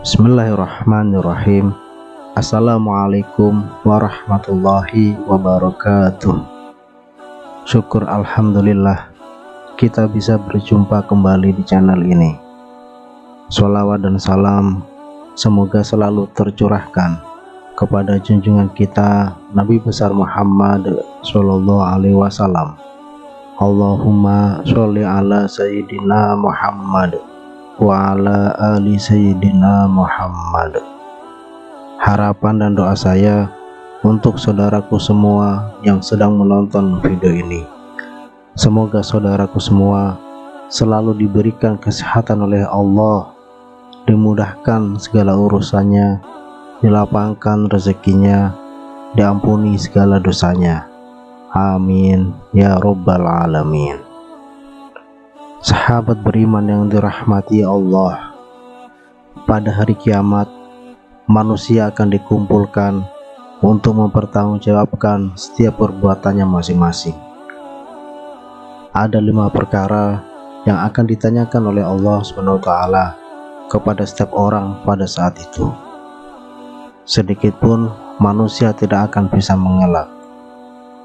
Bismillahirrahmanirrahim. Assalamualaikum warahmatullahi wabarakatuh. Syukur alhamdulillah kita bisa berjumpa kembali di channel ini. Sholawat dan salam semoga selalu tercurahkan kepada junjungan kita Nabi besar Muhammad Sallallahu Alaihi Wasallam. Allahumma sholli ala Sayyidina Muhammad wa ala ali Sayyidina Muhammad. Harapan dan doa saya untuk saudaraku semua yang sedang menonton video ini, semoga saudaraku semua selalu diberikan kesehatan oleh Allah, dimudahkan segala urusannya, dilapangkan rezekinya, diampuni segala dosanya. Amin ya Rabbal Alamin. Sahabat beriman yang dirahmati Allah, pada hari kiamat manusia akan dikumpulkan untuk mempertanggungjawabkan setiap perbuatannya masing-masing. Ada 5 perkara yang akan ditanyakan oleh Allah SWT kepada setiap orang pada saat itu. Sedikitpun manusia tidak akan bisa mengelak.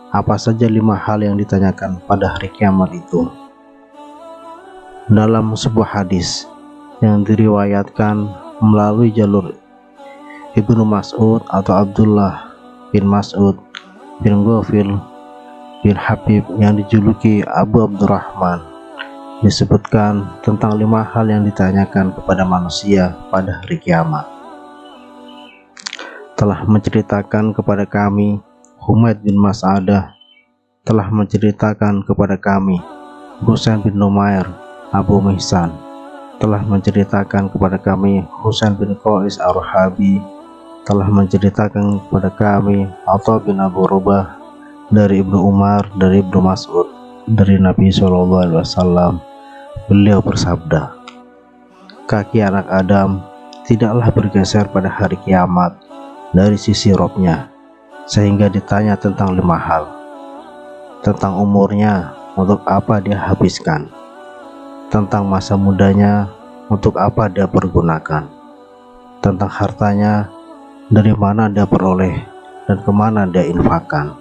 Apa saja 5 hal yang ditanyakan pada hari kiamat itu? Dalam sebuah hadis yang diriwayatkan melalui jalur Ibnu Mas'ud atau Abdullah bin Mas'ud bin Ghafil bin Habib yang dijuluki Abu Abdurrahman, disebutkan tentang 5 hal yang ditanyakan kepada manusia pada hari kiamat. Telah menceritakan kepada kami Humaid bin Mas'adah, telah menceritakan kepada kami Husain bin Numair Abu Mihsan, telah menceritakan kepada kami Husain bin Qais Ar-Rahabi, telah menceritakan kepada kami Atha bin Abu Rubah dari Ibnu Umar, dari Ibnu Mas'ud, dari Nabi SAW. Beliau bersabda, kaki anak Adam tidaklah bergeser pada hari kiamat dari sisi Robnya, sehingga ditanya tentang 5 hal. Tentang umurnya, untuk apa dia habiskan. Tentang masa mudanya, untuk apa dia pergunakan. Tentang hartanya, dari mana dia peroleh dan kemana dia infakkan.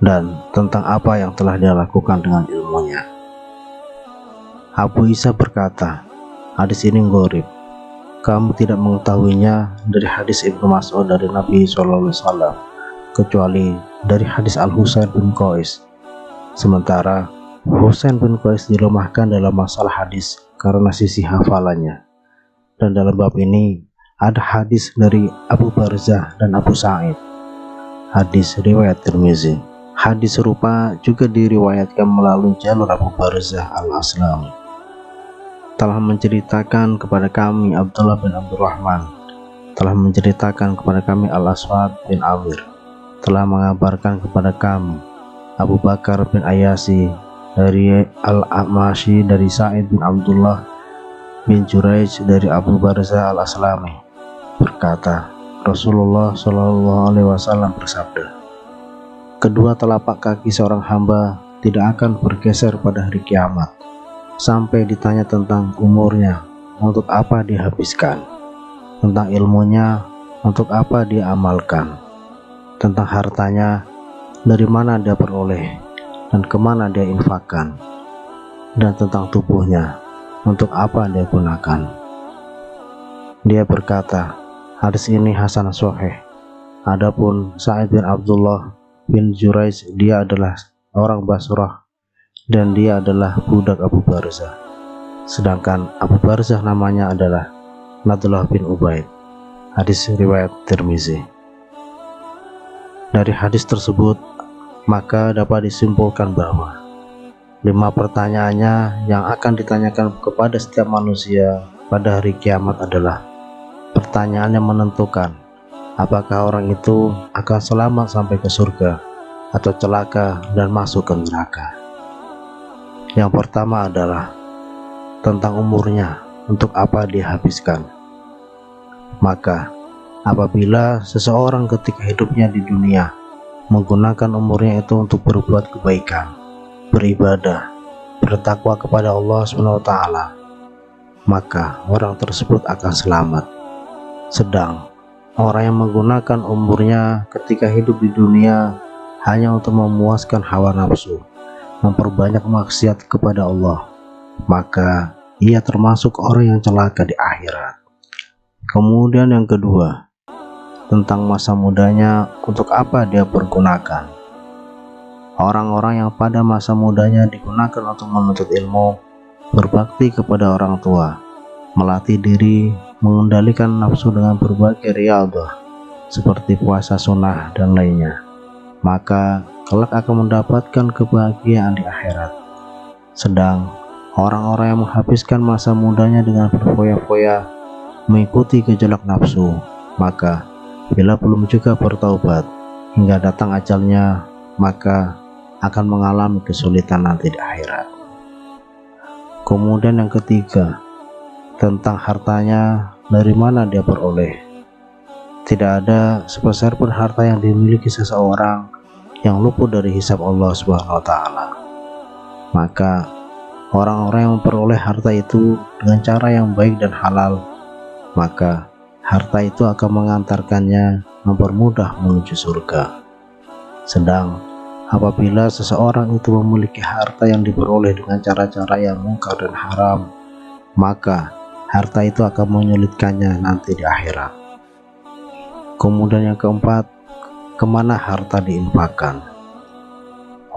Dan tentang apa yang telah dia lakukan dengan ilmunya. Abu Isa berkata, hadis ini gharib, kamu tidak mengetahuinya dari hadis Ibnu Mas'ud dari Nabi SAW, kecuali dari hadis Al-Husain bin Qais. Sementara Husain bin Qais dilemahkan dalam masalah hadis karena sisi hafalannya. Dan dalam bab ini ada hadis dari Abu Barzah dan Abu Sa'id, hadis riwayat Tirmizi. Hadis serupa juga diriwayatkan melalui jalur Abu Barzah Al-Aslami. Telah menceritakan kepada kami Abdullah bin Abdurrahman, telah menceritakan kepada kami Al-Aswad bin Amir, telah mengabarkan kepada kami Abu Bakar bin Ayasi dari Al-A'mashi, dari Sa'id bin Abdullah bin Juraij dari Abu Barzah Al-Aslami berkata, Rasulullah SAW bersabda, kedua telapak kaki seorang hamba tidak akan bergeser pada hari kiamat sampai ditanya tentang umurnya, untuk apa dihabiskan, tentang ilmunya, untuk apa dia amalkan, tentang hartanya, dari mana dia peroleh dan kemana dia infakkan, dan tentang tubuhnya, untuk apa dia gunakan. Dia berkata, hadis ini hasan sahih. Adapun Sa'id bin Abdullah bin Juraij, dia adalah orang Basrah dan dia adalah budak Abu Barzah. Sedangkan Abu Barzah namanya adalah Nadullah bin Ubaid. Hadis riwayat Tirmizi. Dari hadis tersebut maka dapat disimpulkan bahwa 5 pertanyaannya yang akan ditanyakan kepada setiap manusia pada hari kiamat adalah pertanyaan yang menentukan apakah orang itu akan selamat sampai ke surga atau celaka dan masuk ke neraka. Yang pertama adalah tentang umurnya, untuk apa dia habiskan. Maka apabila seseorang ketika hidupnya di dunia menggunakan umurnya itu untuk berbuat kebaikan, beribadah, bertakwa kepada Allah SWT, maka orang tersebut akan selamat. Sedang orang yang menggunakan umurnya ketika hidup di dunia hanya untuk memuaskan hawa nafsu, memperbanyak maksiat kepada Allah, maka ia termasuk orang yang celaka di akhirat. Kemudian yang kedua, tentang masa mudanya, untuk apa dia pergunakan. Orang-orang yang pada masa mudanya digunakan untuk menuntut ilmu, berbakti kepada orang tua, melatih diri, mengendalikan nafsu dengan berbagai riyadhah seperti puasa sunnah dan lainnya, maka kelak akan mendapatkan kebahagiaan di akhirat. Sedang orang-orang yang menghabiskan masa mudanya dengan berfoya-foya, mengikuti gejolak nafsu, maka bila belum juga bertaubat hingga datang ajalnya, maka akan mengalami kesulitan nanti di akhirat. Kemudian yang ketiga, tentang hartanya, dari mana dia peroleh. Tidak ada sebesar pun harta yang dimiliki seseorang yang luput dari hisab Allah SWT. Maka orang-orang yang memperoleh harta itu dengan cara yang baik dan halal, maka harta itu akan mengantarkannya mempermudah menuju surga. Sedang apabila seseorang itu memiliki harta yang diperoleh dengan cara-cara yang mungkar dan haram, maka harta itu akan menyulitkannya nanti di akhirat. Kemudian yang keempat, kemana harta diinfakkan.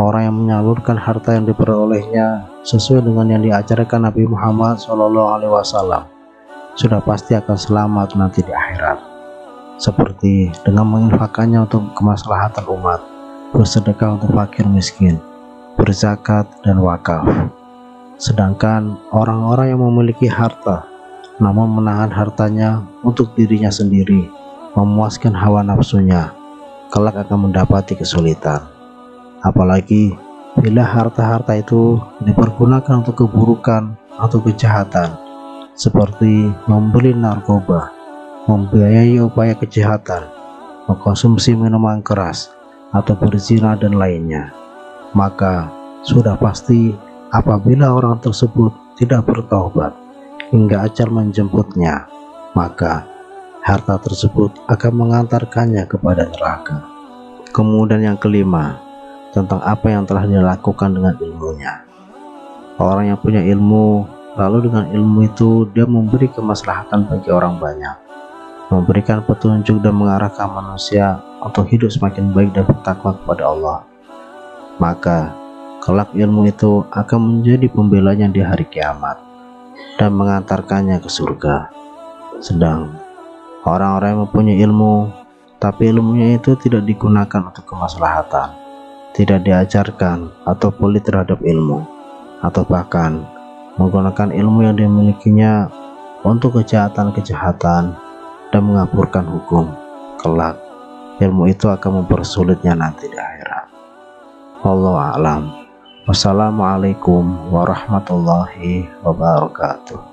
Orang yang menyalurkan harta yang diperolehnya sesuai dengan yang diajarkan Nabi Muhammad SAW sudah pasti akan selamat nanti di akhirat, seperti dengan menginfakkannya untuk kemaslahatan umat, bersedekah untuk fakir miskin, berzakat dan wakaf. Sedangkan orang-orang yang memiliki harta namun menahan hartanya untuk dirinya sendiri, memuaskan hawa nafsunya, kelak akan mendapati kesulitan. Apalagi bila harta-harta itu dipergunakan untuk keburukan atau kejahatan, seperti membeli narkoba, membiayai upaya kejahatan, mengkonsumsi minuman keras, atau berzina dan lainnya, maka sudah pasti apabila orang tersebut tidak bertaubat hingga ajal menjemputnya, maka harta tersebut akan mengantarkannya kepada neraka. Kemudian yang kelima, tentang apa yang telah dilakukan dengan ilmunya. Orang yang punya ilmu, lalu dengan ilmu itu dia memberi kemaslahatan bagi orang banyak, memberikan petunjuk dan mengarahkan manusia untuk hidup semakin baik dan bertakwa kepada Allah, maka kelak ilmu itu akan menjadi pembelanya di hari kiamat dan mengantarkannya ke surga. Sedang orang-orang yang mempunyai ilmu tapi ilmunya itu tidak digunakan untuk kemaslahatan, tidak diajarkan atau pelit terhadap ilmu, atau bahkan menggunakan ilmu yang dimilikinya untuk kejahatan-kejahatan dan mengaburkan hukum, kelak ilmu itu akan mempersulitnya nanti di akhirat. Wallahu a'lam. Wassalamualaikum warahmatullahi wabarakatuh.